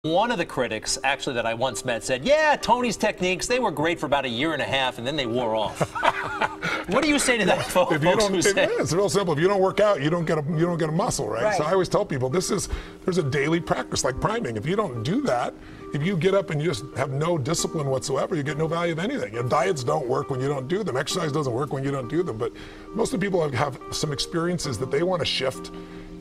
One of the critics, actually, that I once met said, yeah, Tony's techniques, they were great for about 1.5 years, and then they wore off. What do you say to that, folks? It's real simple. If you don't work out, you don't get a muscle, right? So I always tell people, there's a daily practice like priming. If you don't do that, if you get up and you just have no discipline whatsoever, you get no value of anything. Diets don't work when you don't do them. Exercise doesn't work when you don't do them. But most of the people have some experiences that they want to shift.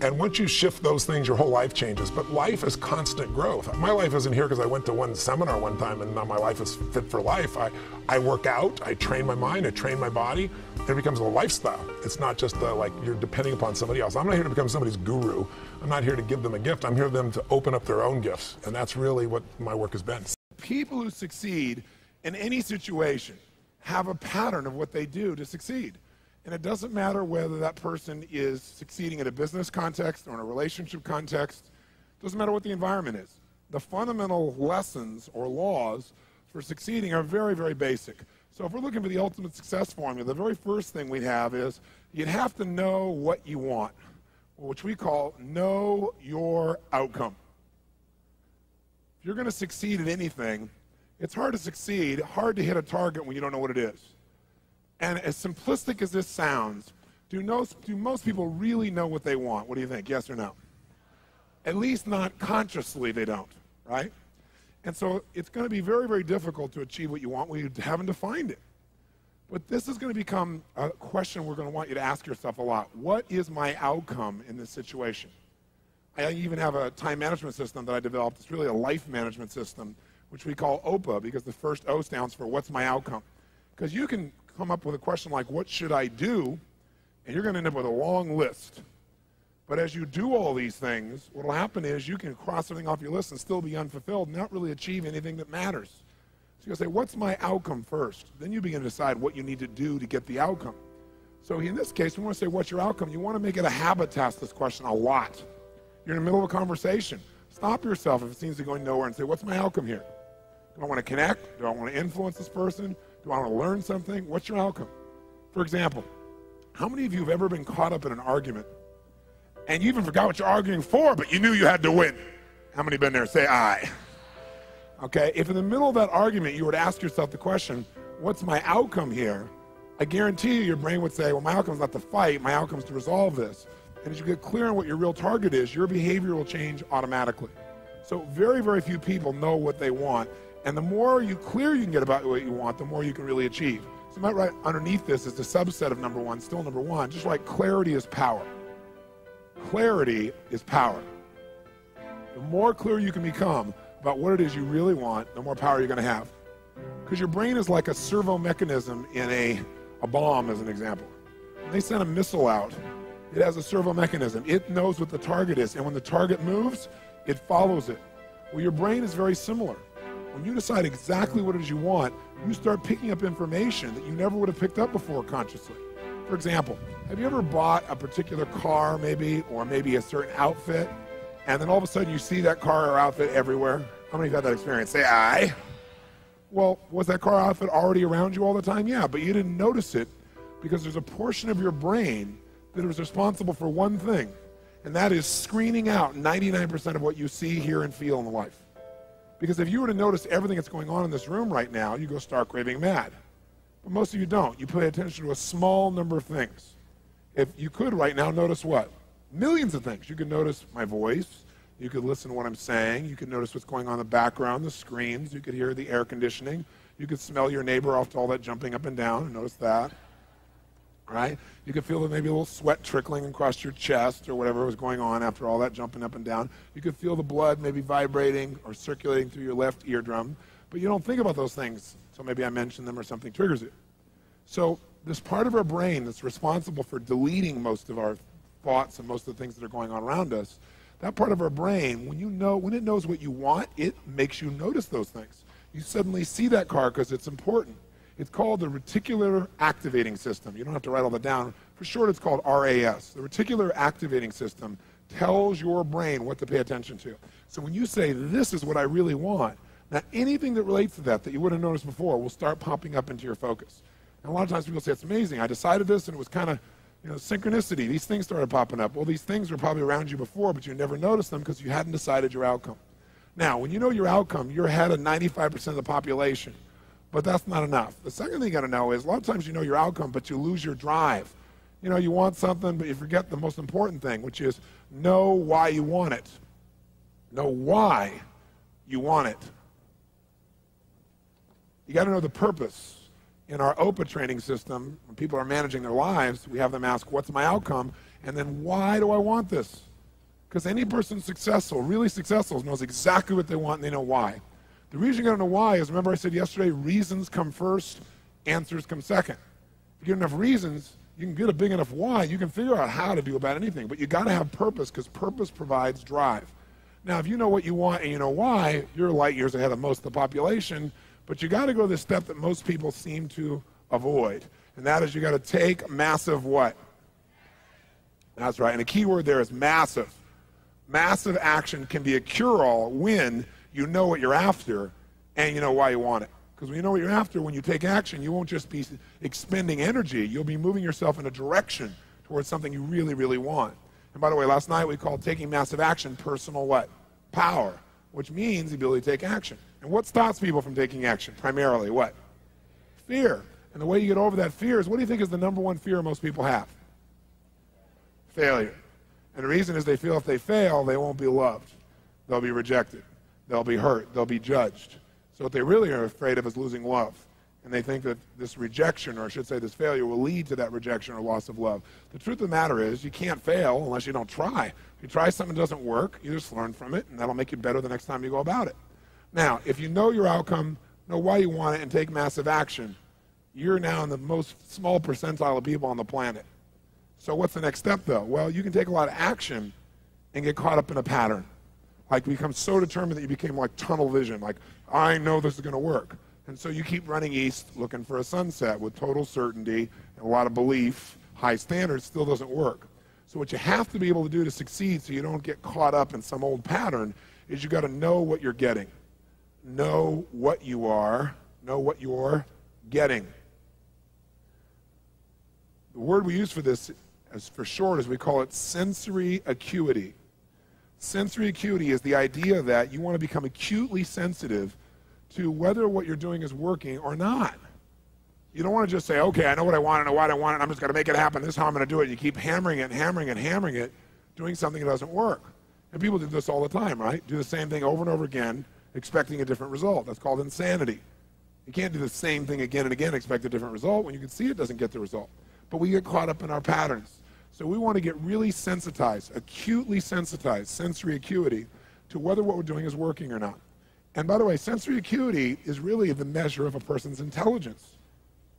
And once you shift those things, your whole life changes. But life is constant growth. My life isn't here because I went to one seminar one time and now my life is fit for life. I work out, I train my mind, I train my body, and it becomes a lifestyle. It's not just like you're depending upon somebody else. I'm not here to become somebody's guru. I'm not here to give them a gift. I'm here for them to open up their own gifts. And that's really what my work has been. People who succeed in any situation have a pattern of what they do to succeed. And it doesn't matter whether that person is succeeding in a business context or in a relationship context. It doesn't matter what the environment is. The fundamental lessons or laws for succeeding are very, very basic. So if we're looking for the ultimate success formula, the very first thing we have is you'd have to know what you want, which we call know your outcome. If you're going to succeed at anything, it's hard to succeed, hard to hit a target when you don't know what it is. And as simplistic as this sounds, do most people really know what they want? What do you think, yes or no? At least not consciously they don't, right? And so it's going to be very, very difficult to achieve what you want when you haven't defined it. But this is going to become a question we're going to want you to ask yourself a lot. What is my outcome in this situation? I even have a time management system that I developed. It's really a life management system, which we call OPA, because the first O stands for what's my outcome? Because you can come up with a question like, what should I do? And you're going to end up with a long list. But as you do all these things, what will happen is you can cross everything off your list and still be unfulfilled and not really achieve anything that matters. So you're going to say, what's my outcome first? Then you begin to decide what you need to do to get the outcome. So in this case, we want to say, what's your outcome? You want to make it a habit to ask this question a lot. You're in the middle of a conversation. Stop yourself if it seems to be going nowhere and say, what's my outcome here? Do I want to connect? Do I want to influence this person? Do I want to learn something? What's your outcome? For example, how many of you have ever been caught up in an argument and you even forgot what you're arguing for, but you knew you had to win? How many been there? Say aye. Okay, if in the middle of that argument you were to ask yourself the question, what's my outcome here? I guarantee you your brain would say, well, my outcome is not to fight, my outcome is to resolve this. And as you get clear on what your real target is, your behavior will change automatically. So very, very few people know what they want. And the more clear you can get about what you want, the more you can really achieve. So you might write underneath this is the subset of number one, still number one, just like clarity is power. Clarity is power. The more clear you can become about what it is you really want, the more power you're going to have. Because your brain is like a servo mechanism in a bomb, as an example. When they send a missile out, it has a servo mechanism. It knows what the target is, and when the target moves, it follows it. Well, your brain is very similar. When you decide exactly what it is you want, you start picking up information that you never would have picked up before consciously. For example, have you ever bought a particular car maybe, or maybe a certain outfit, and then all of a sudden you see that car or outfit everywhere? How many of you have had that experience? Say aye. Well, was that car or outfit already around you all the time? Yeah, but you didn't notice it because there's a portion of your brain that is responsible for one thing, and that is screening out 99% of what you see, hear, and feel in life. Because if you were to notice everything that's going on in this room right now, you go stark raving mad. But most of you don't. You pay attention to a small number of things. If you could right now notice what? Millions of things. You could notice my voice. You could listen to what I'm saying. You could notice what's going on in the background, the screens. You could hear the air conditioning. You could smell your neighbor off to all that jumping up and down and notice that. Right? You could feel maybe a little sweat trickling across your chest or whatever was going on after all that jumping up and down. You could feel the blood maybe vibrating or circulating through your left eardrum, but you don't think about those things, so maybe I mention them or something triggers it. So this part of our brain that's responsible for deleting most of our thoughts and most of the things that are going on around us, that part of our brain, when it knows what you want, it makes you notice those things. You suddenly see that car because it's important. It's called the reticular activating system. You don't have to write all that down. For short, it's called RAS. The reticular activating system tells your brain what to pay attention to. So when you say, this is what I really want, now anything that relates to that you wouldn't have noticed before will start popping up into your focus. And a lot of times people say, it's amazing. I decided this and it was kind of synchronicity. These things started popping up. Well, these things were probably around you before, but you never noticed them because you hadn't decided your outcome. Now, when you know your outcome, you're ahead of 95% of the population, but that's not enough. The second thing you gotta know is a lot of times you know your outcome, but you lose your drive. You know, you want something, but you forget the most important thing, which is know why you want it. Know why you want it. You gotta know the purpose. In our OPA training system, when people are managing their lives, we have them ask, what's my outcome? And then why do I want this? Because any person successful, really successful, knows exactly what they want and they know why. The reason you gotta know why is, remember I said yesterday, reasons come first, answers come second. If you get enough reasons, you can get a big enough why, you can figure out how to do about anything, but you gotta have purpose, because purpose provides drive. Now, if you know what you want and you know why, you're light years ahead of most of the population, but you gotta go the step that most people seem to avoid, and that is you gotta take massive what? That's right, and the key word there is massive. Massive action can be a cure-all when you know what you're after and you know why you want it. Because when you know what you're after, when you take action, you won't just be expending energy, you'll be moving yourself in a direction towards something you really, really want. And by the way, last night we called taking massive action personal what? Power, which means the ability to take action. And what stops people from taking action? Primarily what? Fear. And the way you get over that fear is, what do you think is the number one fear most people have? Failure. And the reason is they feel if they fail, they won't be loved. They'll be rejected. They'll be hurt. They'll be judged. So what they really are afraid of is losing love. And they think that this rejection, or I should say this failure, will lead to that rejection or loss of love. The truth of the matter is, you can't fail unless you don't try. If you try something that doesn't work, you just learn from it, and that'll make you better the next time you go about it. Now, if you know your outcome, know why you want it, and take massive action, you're now in the most small percentile of people on the planet. So what's the next step, though? Well, you can take a lot of action and get caught up in a pattern. Like, become so determined that you became like tunnel vision, like, I know this is going to work. And so you keep running east looking for a sunset with total certainty and a lot of belief, high standards, still doesn't work. So what you have to be able to do to succeed so you don't get caught up in some old pattern is you got to know what you're getting. Know what you are, know what you're getting. The word we use for this, as for short, is we call it sensory acuity. Sensory acuity is the idea that you want to become acutely sensitive to whether what you're doing is working or not. You don't want to just say, okay, I know what I want, I know why I want it, I'm just going to make it happen, this is how I'm going to do it. You keep hammering it and hammering it and hammering it, doing something that doesn't work. And people do this all the time, right? Do the same thing over and over again, expecting a different result. That's called insanity. You can't do the same thing again and again, expect a different result when you can see it doesn't get the result. But we get caught up in our patterns. So we want to get really sensitized, acutely sensitized, sensory acuity, to whether what we're doing is working or not. And by the way, sensory acuity is really the measure of a person's intelligence.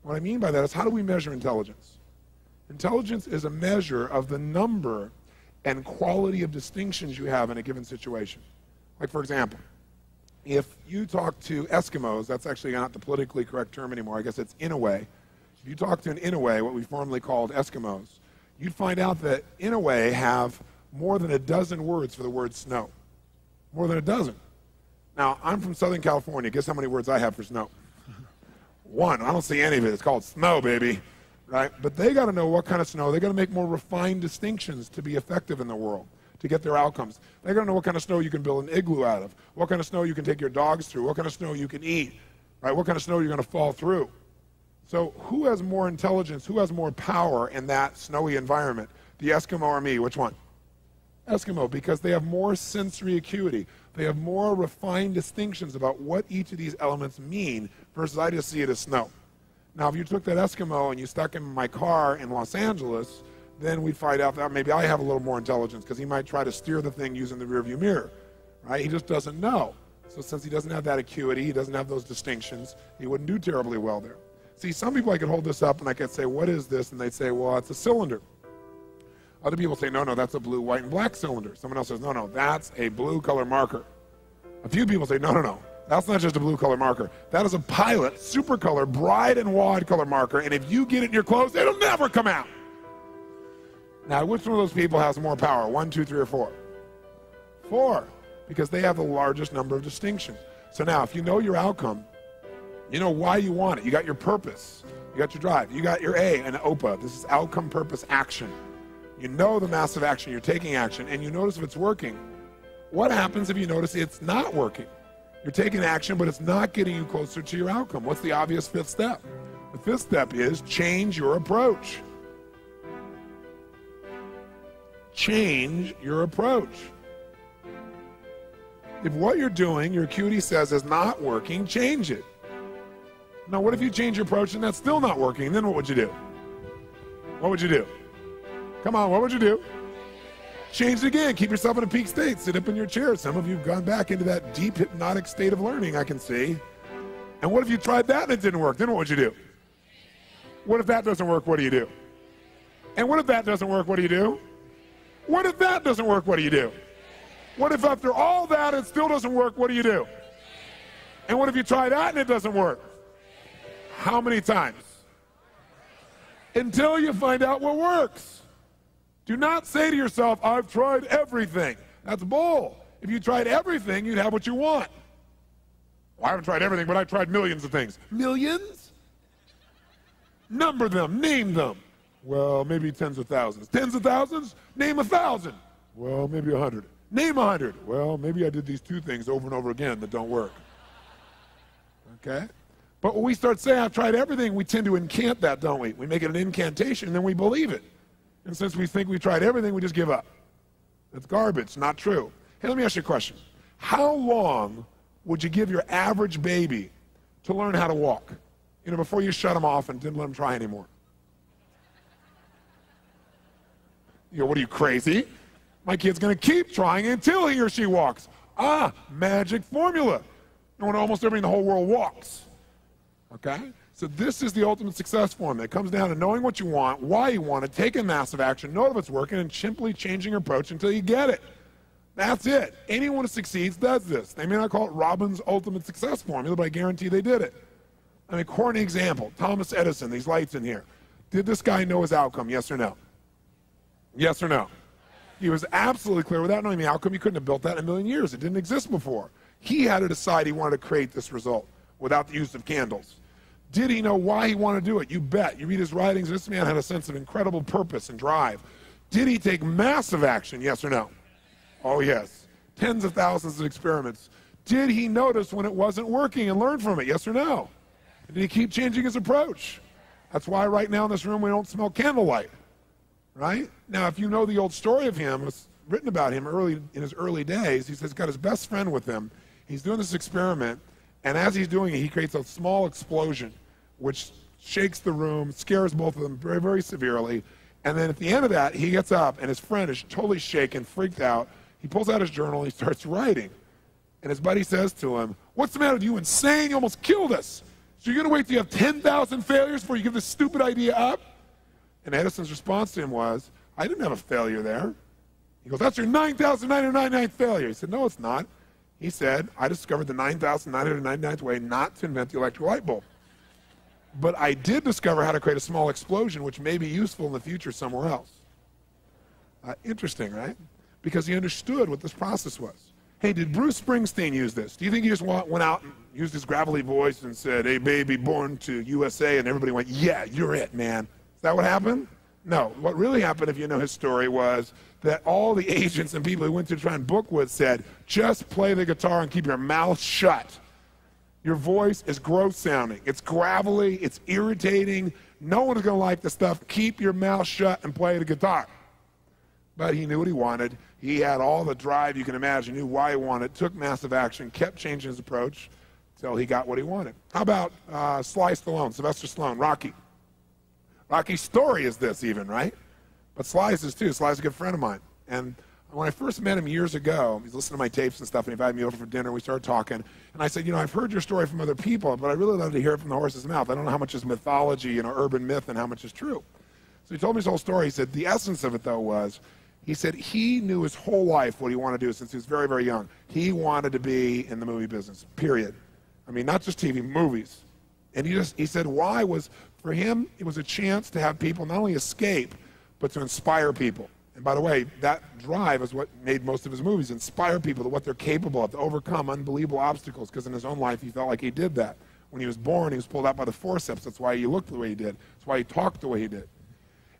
What I mean by that is, how do we measure intelligence? Intelligence is a measure of the number and quality of distinctions you have in a given situation. Like, for example, if you talk to Eskimos, that's actually not the politically correct term anymore, I guess it's Inouye. If you talk to an Inouye, what we formerly called Eskimos, you'd find out that Inouye have more than a dozen words for the word snow. More than a dozen. Now, I'm from Southern California. Guess how many words I have for snow? One. I don't see any of it. It's called snow, baby. Right? But they got to know what kind of snow. They got to make more refined distinctions to be effective in the world, to get their outcomes. They got to know what kind of snow you can build an igloo out of, what kind of snow you can take your dogs through, what kind of snow you can eat, right? What kind of snow you're going to fall through. So who has more intelligence, who has more power in that snowy environment? The Eskimo or me? Which one? Eskimo, because they have more sensory acuity. They have more refined distinctions about what each of these elements mean versus I just see it as snow. Now, if you took that Eskimo and you stuck him in my car in Los Angeles, then we'd find out that maybe I have a little more intelligence, because he might try to steer the thing using the rearview mirror, right? He just doesn't know. So since he doesn't have that acuity, he doesn't have those distinctions, he wouldn't do terribly well there. See, some people, I could hold this up and I could say, what is this? And they'd say, well, it's a cylinder. Other people say, no, no, that's a blue, white, and black cylinder. Someone else says, no, no, that's a blue color marker. A few people say, no, no, no, that's not just a blue color marker. That is a Pilot super color, bride and wide color marker, and if you get it in your clothes, it'll never come out. Now, which one of those people has more power? 1, 2, 3, or 4? 4, because they have the largest number of distinctions. So now, if you know your outcome, you know why you want it. You got your purpose. You got your drive. You got your A, an OPA. This is outcome, purpose, action. You know the massive action. You're taking action, and you notice if it's working. What happens if you notice it's not working? You're taking action, but it's not getting you closer to your outcome. What's the obvious fifth step? The fifth step is change your approach. Change your approach. If what you're doing, your acuity says, is not working, change it. Now, what if you change your approach and that's still not working? Then what would you do? What would you do? Come on, what would you do? Change it again. Keep yourself in a peak state. Sit up in your chair. Some of you have gone back into that deep hypnotic state of learning, I can see. And what if you tried that and it didn't work? Then what would you do? What if that doesn't work? What do you do? And what if that doesn't work? What do you do? What if that doesn't work? What do you do? What if after all that it still doesn't work? What do you do? And what if you try that and it doesn't work? How many times? Until you find out what works. Do not say to yourself, I've tried everything. That's bull. If you tried everything, you'd have what you want. Well, I haven't tried everything, but I've tried millions of things. Millions? Number them, name them. Well, maybe tens of thousands. Tens of thousands? Name 1,000. Well, maybe 100. Name 100. Well, maybe I did these two things over and over again that don't work. Okay? But when we start saying, I've tried everything, we tend to incant that, don't we? We make it an incantation, and then we believe it. And since we think we tried everything, we just give up. That's garbage, not true. Hey, let me ask you a question. How long would you give your average baby to learn how to walk? You know, before you shut them off and didn't let them try anymore. You know, what are you, crazy? My kid's going to keep trying until he or she walks. Ah, magic formula. And when almost everybody in the whole world walks. Okay? So this is the ultimate success formula. It comes down to knowing what you want, why you want it, taking massive action, know if it's working, and simply changing your approach until you get it. That's it. Anyone who succeeds does this. They may not call it Robbins' ultimate success formula, but I guarantee they did it. I mean, corny example, Thomas Edison, these lights in here. Did this guy know his outcome, yes or no? Yes or no? He was absolutely clear. Without knowing the outcome, you couldn't have built that in a million years. It didn't exist before. He had to decide he wanted to create this result without the use of candles. Did he know why he wanted to do it? You bet. You read his writings, this man had a sense of incredible purpose and drive. Did he take massive action, yes or no? Oh, yes. Tens of thousands of experiments. Did he notice when it wasn't working and learn from it, yes or no? And did he keep changing his approach? That's why right now in this room we don't smell candlelight, right? Now, if you know the old story of him, it's written about him in his early days. He says he's got his best friend with him. He's doing this experiment, and as he's doing it, he creates a small explosion, which shakes the room, scares both of them very, very severely. And then at the end of that, he gets up, and his friend is totally shaken, freaked out. He pulls out his journal, and he starts writing. And his buddy says to him, what's the matter with you? Insane? You almost killed us. So you're going to wait till you have 10,000 failures before you give this stupid idea up? And Edison's response to him was, I didn't have a failure there. He goes, that's your 9,999th failure. He said, no, it's not. He said, I discovered the 9,999th way not to invent the electric light bulb. But I did discover how to create a small explosion, which may be useful in the future somewhere else. Interesting, right? Because he understood what this process was. Hey, did Bruce Springsteen use this? Do you think he just went out and used his gravelly voice and said, hey, baby, born to USA, and everybody went, yeah, you're it, man? Is that what happened? No. What really happened, if you know his story, was that all the agents and people he went to try and book with said, just play the guitar and keep your mouth shut. Your voice is gross sounding. It's gravelly. It's irritating. No one is going to like the stuff. Keep your mouth shut and play the guitar. But he knew what he wanted. He had all the drive you can imagine, knew why he wanted, took massive action, kept changing his approach until he got what he wanted. How about Sly Stallone, Sylvester Stallone, Rocky? Rocky's story is this even, right? But Sly's is too. Sly's a good friend of mine. And when I first met him years ago, he's listening to my tapes and stuff, and he invited me over for dinner. We started talking. And I said, you know, I've heard your story from other people, but I really love to hear it from the horse's mouth. I don't know how much is mythology, you know, urban myth, and how much is true. So he told me his whole story. He said the essence of it, though, was he said he knew his whole life what he wanted to do since he was very, very young. He wanted to be in the movie business, period. I mean, not just TV, movies. And he said why was, for him, it was a chance to have people not only escape, but to inspire people. And by the way, that drive is what made most of his movies, inspire people to what they're capable of, to overcome unbelievable obstacles, because in his own life, he felt like he did that. When he was born, he was pulled out by the forceps. That's why he looked the way he did. That's why he talked the way he did.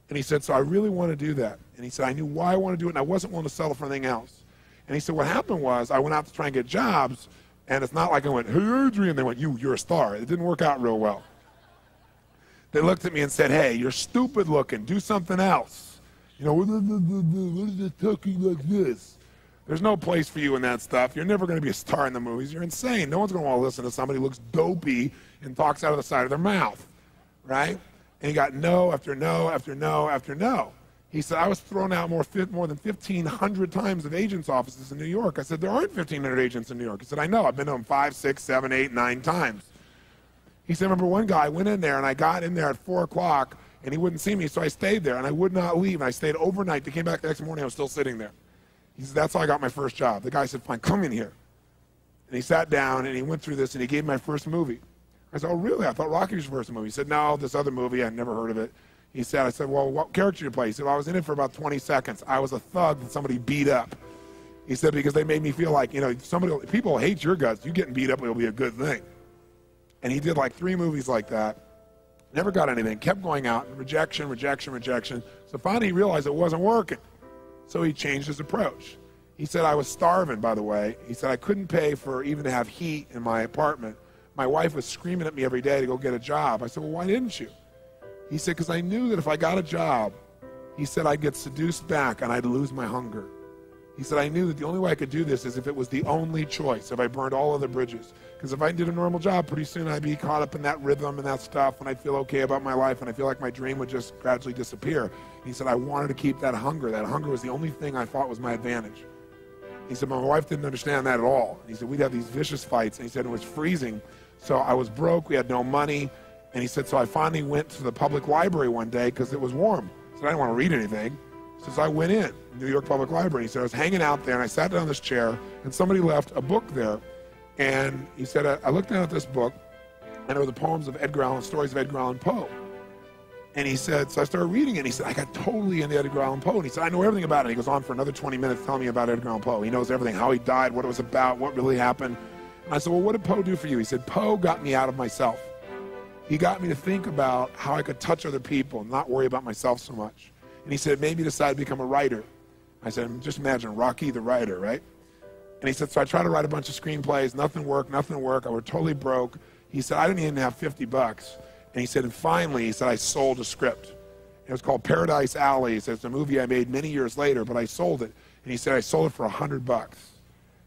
And he said, so I really want to do that. And he said, I knew why I wanted to do it, and I wasn't willing to settle for anything else. And he said, what happened was I went out to try and get jobs, and it's not like I went, hey, Adrian. They went, you're a star. It didn't work out real well. They looked at me and said, hey, you're stupid looking. Do something else. You know, what is it talking like this? There's no place for you in that stuff. You're never going to be a star in the movies. You're insane. No one's going to want to listen to somebody who looks dopey and talks out of the side of their mouth, right? And he got no after no after no after no. He said, I was thrown out more than 1,500 times of agents' offices in New York. I said, there aren't 1,500 agents in New York. He said, I know. I've been to them 5, 6, 7, 8, 9 times. He said, remember one guy went in there, and I got in there at 4 o'clock, and he wouldn't see me, so I stayed there, and I would not leave. And I stayed overnight. They came back the next morning. I was still sitting there. He said, that's how I got my first job. The guy said, fine, come in here. And he sat down, and he went through this, and he gave me my first movie. I said, oh, really? I thought Rocky was your first movie. He said, no, this other movie. I'd never heard of it. He said, I said, well, what character did you play? He said, well, I was in it for about 20 seconds. I was a thug that somebody beat up. He said, because they made me feel like, you know, people hate your guts. You getting beat up will be a good thing. And he did like 3 movies like that. Never got anything. Kept going out. Rejection, rejection, rejection. So finally he realized it wasn't working. So he changed his approach. He said, I was starving, by the way. He said, I couldn't pay for even to have heat in my apartment. My wife was screaming at me every day to go get a job. I said, well, why didn't you? He said, because I knew that if I got a job, he said, I'd get seduced back and I'd lose my hunger. He said, I knew that the only way I could do this is if it was the only choice, if I burned all other bridges. Because if I did a normal job, pretty soon I'd be caught up in that rhythm and that stuff, and I'd feel okay about my life, and I feel like my dream would just gradually disappear. He said, I wanted to keep that hunger. That hunger was the only thing I thought was my advantage. He said, my wife didn't understand that at all. He said, we'd have these vicious fights, and he said, it was freezing. So I was broke, we had no money, and he said, so I finally went to the public library one day because it was warm. He said, I didn't want to read anything. He says, I went in, New York Public Library. He said, I was hanging out there, and I sat down in this chair, and somebody left a book there. And he said, I looked down at this book, and it were the poems of Edgar Allan, stories of Edgar Allan Poe. And he said, so I started reading it, and he said, I got totally into Edgar Allan Poe. And he said, I know everything about it. He goes on for another 20 minutes telling me about Edgar Allan Poe. He knows everything, how he died, what it was about, what really happened. And I said, well, what did Poe do for you? He said, Poe got me out of myself. He got me to think about how I could touch other people and not worry about myself so much. And he said, it made me decide to become a writer. I said, just imagine Rocky the writer, right? And he said, so I tried to write a bunch of screenplays, nothing worked, I was totally broke. He said, I didn't even have 50 bucks. And he said, and finally, he said, I sold a script. It was called Paradise Alley. He said, it's a movie I made many years later, but I sold it. And he said, I sold it for $100.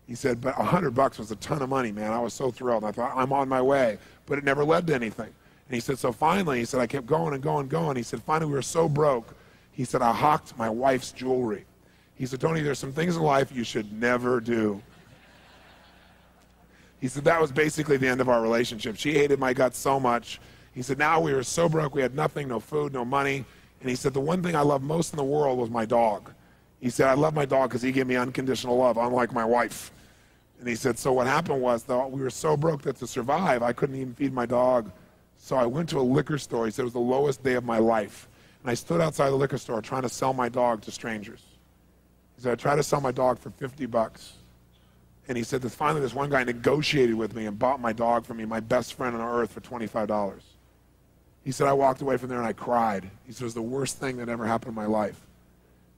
He said, but $100 was a ton of money, man. I was so thrilled. I thought, I'm on my way. But it never led to anything. And he said, so finally, he said, I kept going and going and going. He said, finally, we were so broke. He said, I hawked my wife's jewelry. He said, Tony, there's some things in life you should never do. He said, that was basically the end of our relationship. She hated my guts so much. He said, now we were so broke, we had nothing, no food, no money. And he said, the one thing I loved most in the world was my dog. He said, I love my dog because he gave me unconditional love, unlike my wife. And he said, so what happened was, though, we were so broke that to survive, I couldn't even feed my dog. So I went to a liquor store. He said, it was the lowest day of my life. And I stood outside the liquor store trying to sell my dog to strangers. He said, I tried to sell my dog for 50 bucks. And he said that finally this one guy negotiated with me and bought my dog for me, my best friend on earth, for $25. He said, I walked away from there and I cried. He said, it was the worst thing that ever happened in my life.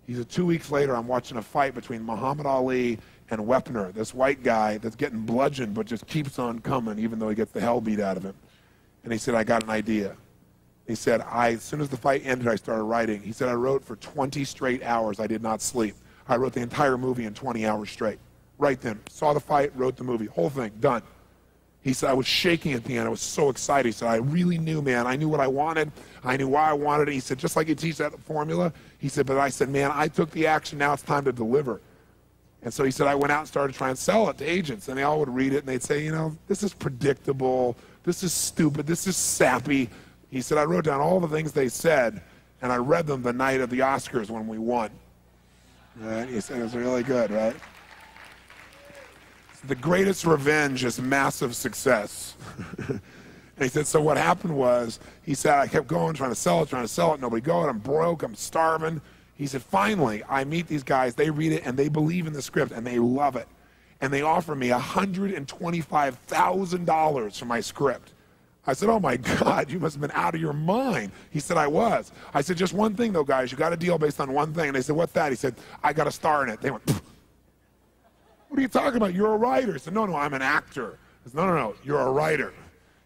He said, 2 weeks later, I'm watching a fight between Muhammad Ali and Wepner, this white guy that's getting bludgeoned but just keeps on coming even though he gets the hell beat out of him. And he said, I got an idea. He said, as soon as the fight ended, I started writing. He said, I wrote for 20 straight hours. I did not sleep. I wrote the entire movie in 20 hours straight. Right then. Saw the fight, wrote the movie. Whole thing, done. He said, I was shaking at the end. I was so excited. He said, I really knew, man. I knew what I wanted. I knew why I wanted it. He said, just like you teach that formula. He said, but I said, man, I took the action. Now it's time to deliver. And so he said, I went out and started trying to sell it to agents. And they all would read it, and they'd say, you know, this is predictable. This is stupid. This is sappy. He said, I wrote down all the things they said, and I read them the night of the Oscars when we won. Right? He said, it was really good, right? The greatest revenge is massive success. And he said, so what happened was, he said, I kept going, trying to sell it, nobody going, I'm broke, I'm starving. He said, finally, I meet these guys, they read it, and they believe in the script, and they love it. And they offer me $125,000 for my script. I said, oh my God, you must have been out of your mind. He said, I was. I said, just one thing though, guys, you got a deal based on one thing. And they said, what's that? He said, I got a star in it. They went, pfft. What are you talking about? You're a writer. He said, no, I'm an actor. I said, no, you're a writer.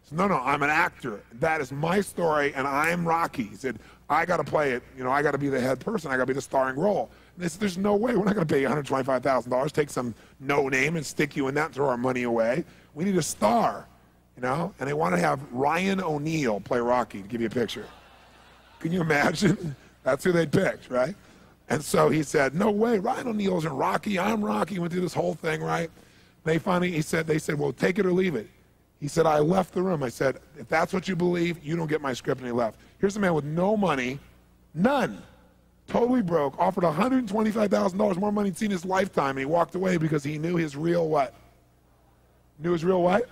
He said, no, I'm an actor. That is my story, and I'm Rocky. He said, I got to play it. You know, I got to be the head person. I got to be the starring role. And they said, there's no way. We're not going to pay you $125,000, take some no name and stick you in that and throw our money away. We need a star, you know? And they want to have Ryan O'Neal play Rocky, to give you a picture. Can you imagine? That's who they picked, right? And so he said, no way, Ryan O'Neal isn't Rocky. I'm Rocky. Went through this whole thing, right? They finally, they said, well, take it or leave it. He said, I left the room. I said, if that's what you believe, you don't get my script. And he left. Here's a man with no money, none, totally broke, offered $125,000 more money he'd seen in his lifetime, and he walked away because he knew his real what? Knew his real what?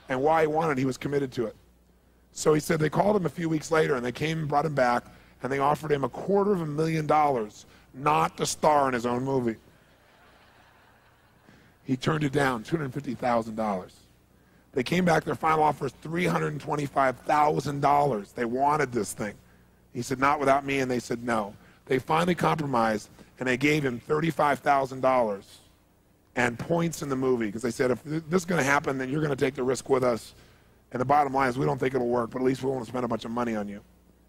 And why he wanted it. He was committed to it. So he said they called him a few weeks later, and they came and brought him back, and they offered him $250,000 not to star in his own movie. He turned it down, $250,000. They came back, their final offer is $325,000. They wanted this thing. He said, not without me, and they said no. They finally compromised, and they gave him $35,000 and points in the movie, because they said, if this is going to happen, then you're going to take the risk with us. And the bottom line is, we don't think it'll work, but at least we won't spend a bunch of money on you.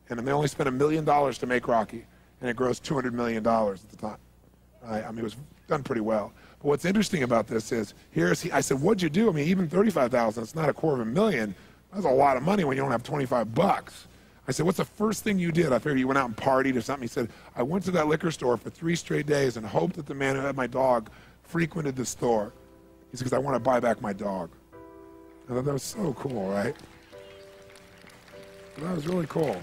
And they only spent $1 million to make Rocky, and it grossed $200 million at the time. I mean, it was done pretty well. But what's interesting about this is, I said, what'd you do? I mean, even $35,000, it's not $250,000. That's a lot of money when you don't have 25 bucks. I said, what's the first thing you did? I figured you went out and partied or something. He said, I went to that liquor store for 3 straight days and hoped that the man who had my dog frequented the store. He said, because I want to buy back my dog. I thought that was so cool, right? That was really cool.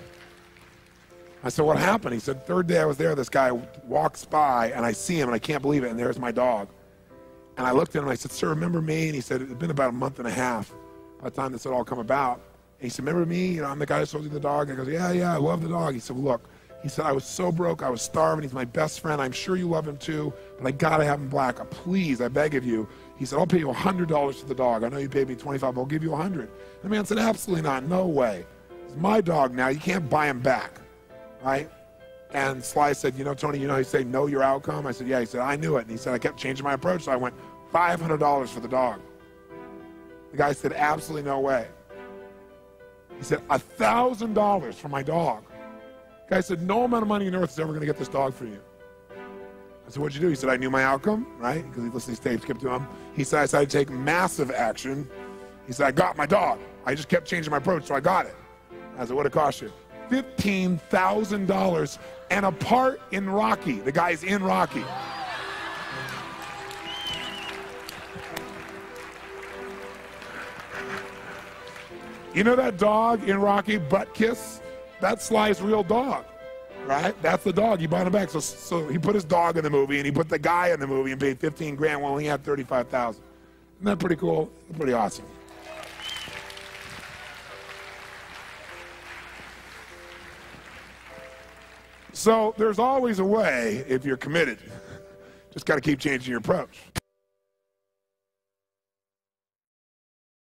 I said, what happened? He said, third day I was there, this guy walks by, and I see him, and I can't believe it, and there's my dog. And I looked at him, and I said, sir, remember me? And he said, it had been about a month and a half by the time this had all come about. And he said, remember me? You know, I'm the guy who sold you the dog. And I goes, yeah, I love the dog. He said, look, he said, I was so broke, I was starving. He's my best friend. I'm sure you love him too, but I got to have him black. Please, I beg of you. He said, I'll pay you $100 for the dog. I know you paid me $25, but I'll give you $100. And the man said, absolutely not, no way. It's my dog now. You can't buy him back, right? And Sly said, you know, Tony, you know how you say know your outcome? I said, yeah. He said, I knew it. And he said, I kept changing my approach, so I went $500 for the dog. The guy said, absolutely no way. He said, $1,000 for my dog. The guy said, no amount of money on earth is ever going to get this dog for you. I said, what'd you do? He said, I knew my outcome, right? Because he listened to these tapes, kept to him. He said, I decided to take massive action. He said, I got my dog. I just kept changing my approach, so I got it. I said, what'd it cost you? $15,000 and a part in Rocky. The guy's in Rocky. You know that dog in Rocky, Butt Kiss? That's Sly's real dog, right? That's the dog. He bought him back. So he put his dog in the movie, and he put the guy in the movie and paid $15,000 while he had $35,000. Isn't that pretty cool? Pretty awesome. So there's always a way if you're committed. Just got to keep changing your approach.